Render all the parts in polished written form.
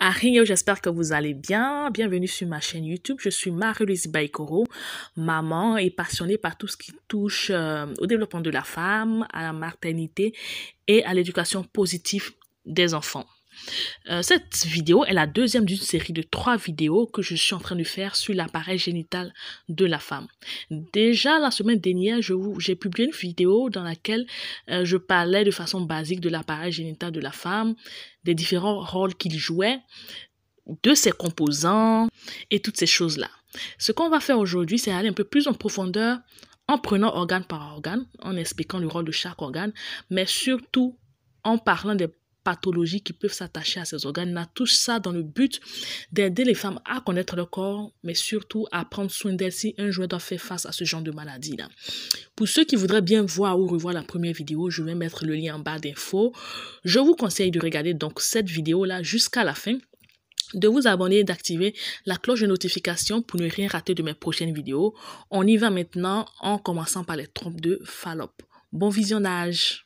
Ario, j'espère que vous allez bien. Bienvenue sur ma chaîne YouTube. Je suis Marie-Louise Baïkoro, maman et passionnée par tout ce qui touche au développement de la femme, à la maternité et à l'éducation positive des enfants. Cette vidéo est la deuxième d'une série de 3 vidéos que je suis en train de faire sur l'appareil génital de la femme. Déjà, la semaine dernière, j'ai publié une vidéo dans laquelle je parlais de façon basique de l'appareil génital de la femme, des différents rôles qu'il jouait, de ses composants et toutes ces choses-là. Ce qu'on va faire aujourd'hui, c'est aller un peu plus en profondeur en prenant organe par organe, en expliquant le rôle de chaque organe, mais surtout en parlant des pathologies qui peuvent s'attacher à ces organes. On a tout ça dans le but d'aider les femmes à connaître leur corps, mais surtout à prendre soin d'elles si un jour doit faire face à ce genre de maladie-là. Pour ceux qui voudraient bien voir ou revoir la première vidéo, je vais mettre le lien en barre d'infos. Je vous conseille de regarder donc cette vidéo-là jusqu'à la fin, de vous abonner et d'activer la cloche de notification pour ne rien rater de mes prochaines vidéos. On y va maintenant en commençant par les trompes de Fallope. Bon visionnage!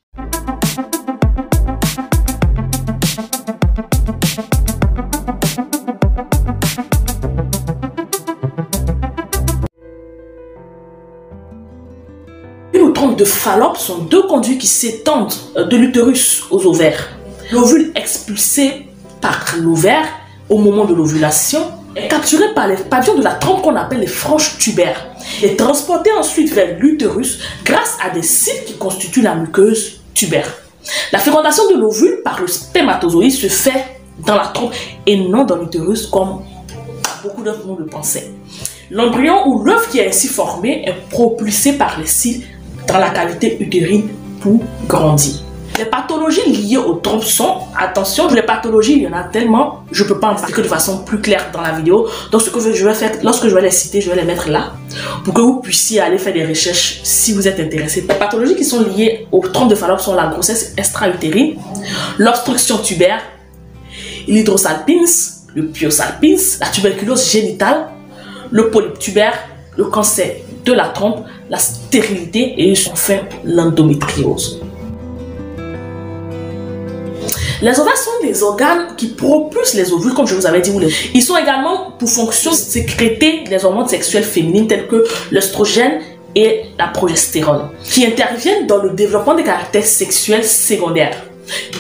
Les trompes de Fallope sont 2 conduits qui s'étendent de l'utérus aux ovaires. L'ovule expulsé par l'ovaire au moment de l'ovulation est capturé par les pavillons de la trompe qu'on appelle les franges tubaires et transporté ensuite vers l'utérus grâce à des cils qui constituent la muqueuse tubaire. La fécondation de l'ovule par le spermatozoïde se fait dans la trompe et non dans l'utérus comme beaucoup d'entre nous le pensaient. L'embryon ou l'œuf qui est ainsi formé est propulsé par les cils dans la cavité utérine pour grandir. Les pathologies liées aux trompes sont, attention, les pathologies, il y en a tellement, je ne peux pas en expliquer de façon plus claire dans la vidéo. Donc ce que je vais faire, lorsque je vais les citer, je vais les mettre là, pour que vous puissiez aller faire des recherches si vous êtes intéressé. Les pathologies qui sont liées aux trompes de Fallope sont la grossesse extra-utérine, l'obstruction tubaire, l'hydrosalpinx, le pyosalpinx, la tuberculose génitale, le polype tubaire, le cancer de la trompe, la stérilité et enfin l'endométriose. Les ovaires sont des organes qui propulsent les ovules, comme je vous avais dit. Ils sont également pour fonction de sécréter des hormones sexuelles féminines telles que l'œstrogène et la progestérone, qui interviennent dans le développement des caractères sexuels secondaires,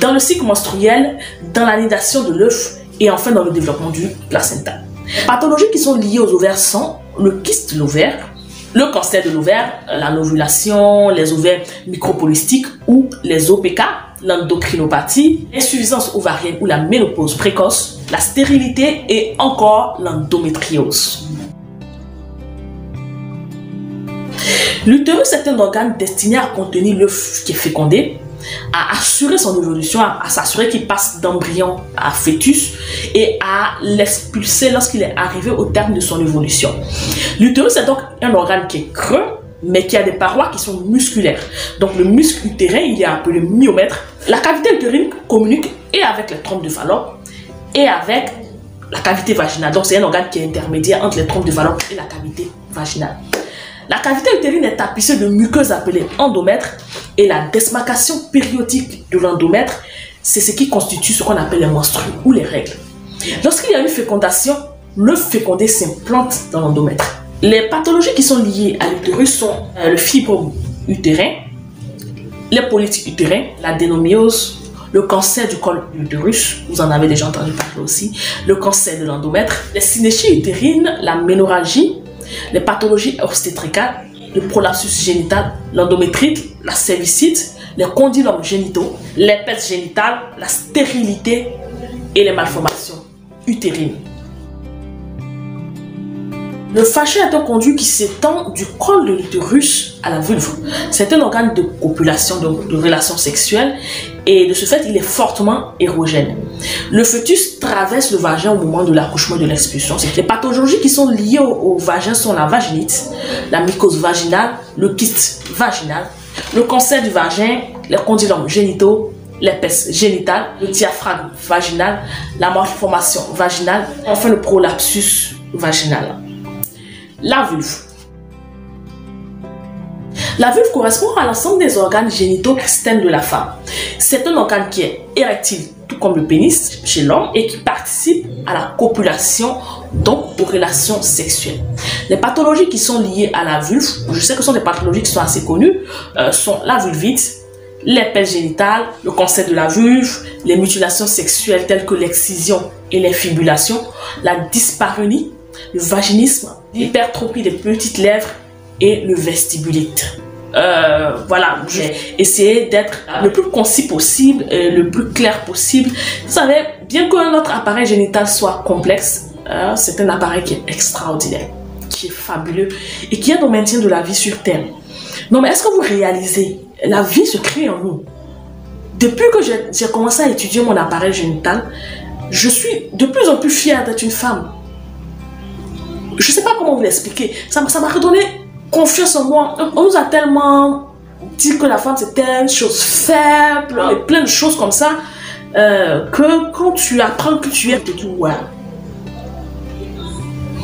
dans le cycle menstruel, dans l'anidation de l'œuf et enfin dans le développement du placenta. Les pathologies qui sont liées aux ovaires sont le kyste de l'ovaire, le cancer de l'ovaire, la novulation, les ovaires micropolycystiques ou les OPK, l'endocrinopathie, l'insuffisance ovarienne ou la ménopause précoce, la stérilité et encore l'endométriose. L'utérus est un organe destiné à contenir l'œuf qui est fécondé, à assurer son évolution, à s'assurer qu'il passe d'embryon à fœtus et à l'expulser lorsqu'il est arrivé au terme de son évolution. L'utérus est donc un organe qui est creux, mais qui a des parois qui sont musculaires. Donc le muscle utérin, il est appelé myomètre. La cavité utérine communique et avec les trompes de Fallope et avec la cavité vaginale. Donc c'est un organe qui est intermédiaire entre les trompes de Fallope et la cavité vaginale. La cavité utérine est tapissée de muqueuses appelées endomètres et la démarcation périodique de l'endomètre, c'est ce qui constitue ce qu'on appelle les menstrues ou les règles. Lorsqu'il y a une fécondation, l'œuf fécondé s'implante dans l'endomètre. Les pathologies qui sont liées à l'utérus sont le fibrome utérin, les polypes utérins, l'adénomiose, le cancer du col de l'utérus, vous en avez déjà entendu parler aussi, le cancer de l'endomètre, les synéchies utérines, la ménorrhagie, les pathologies obstétricales, le prolapsus génital, l'endométrite, la cervicite, les condylomes génitaux, l'herpès génital, la stérilité et les malformations utérines. Le fascia est un conduit qui s'étend du col de l'utérus à la vulve. C'est un organe de copulation, donc de relations sexuelles, et de ce fait, il est fortement érogène. Le fœtus traverse le vagin au moment de l'accouchement et de l'expulsion. Les pathologies qui sont liées au vagin sont la vaginite, la mycose vaginale, le kyste vaginal, le cancer du vagin, les condylomes génitaux, l'herpès génital, le diaphragme vaginal, la malformation vaginale, enfin le prolapsus vaginal. La vulve. La vulve correspond à l'ensemble des organes génitaux externes de la femme. C'est un organe qui est érectile tout comme le pénis chez l'homme, et qui participent à la copulation, donc aux relations sexuelles. Les pathologies qui sont liées à la vulve, je sais que ce sont des pathologies qui sont assez connues, sont la vulvite, les plaies génitales, le cancer de la vulve, les mutilations sexuelles telles que l'excision et l'infibulation, la dyspareunie, le vaginisme, l'hypertrophie des petites lèvres et le vestibulite. Voilà, j'ai essayé d'être le plus concis possible, le plus clair possible. Vous savez, bien que notre appareil génital soit complexe, c'est un appareil qui est extraordinaire, qui est fabuleux et qui aide au maintien de la vie sur Terre. Non, mais est-ce que vous réalisez, la vie se crée en nous. Depuis que j'ai commencé à étudier mon appareil génital, je suis de plus en plus fière d'être une femme. Je ne sais pas comment vous l'expliquer. Ça m'a redonné confiance en moi. On nous a tellement dit que la femme c'était une chose faible et plein de choses comme ça, que quand tu apprends que tu es, tu te dis ouais,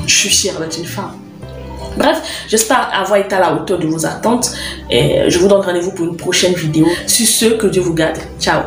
je suis fière d'être une femme. Bref, j'espère avoir été à la hauteur de vos attentes et je vous donne rendez-vous pour une prochaine vidéo. Sur ce, que Dieu vous garde. Ciao.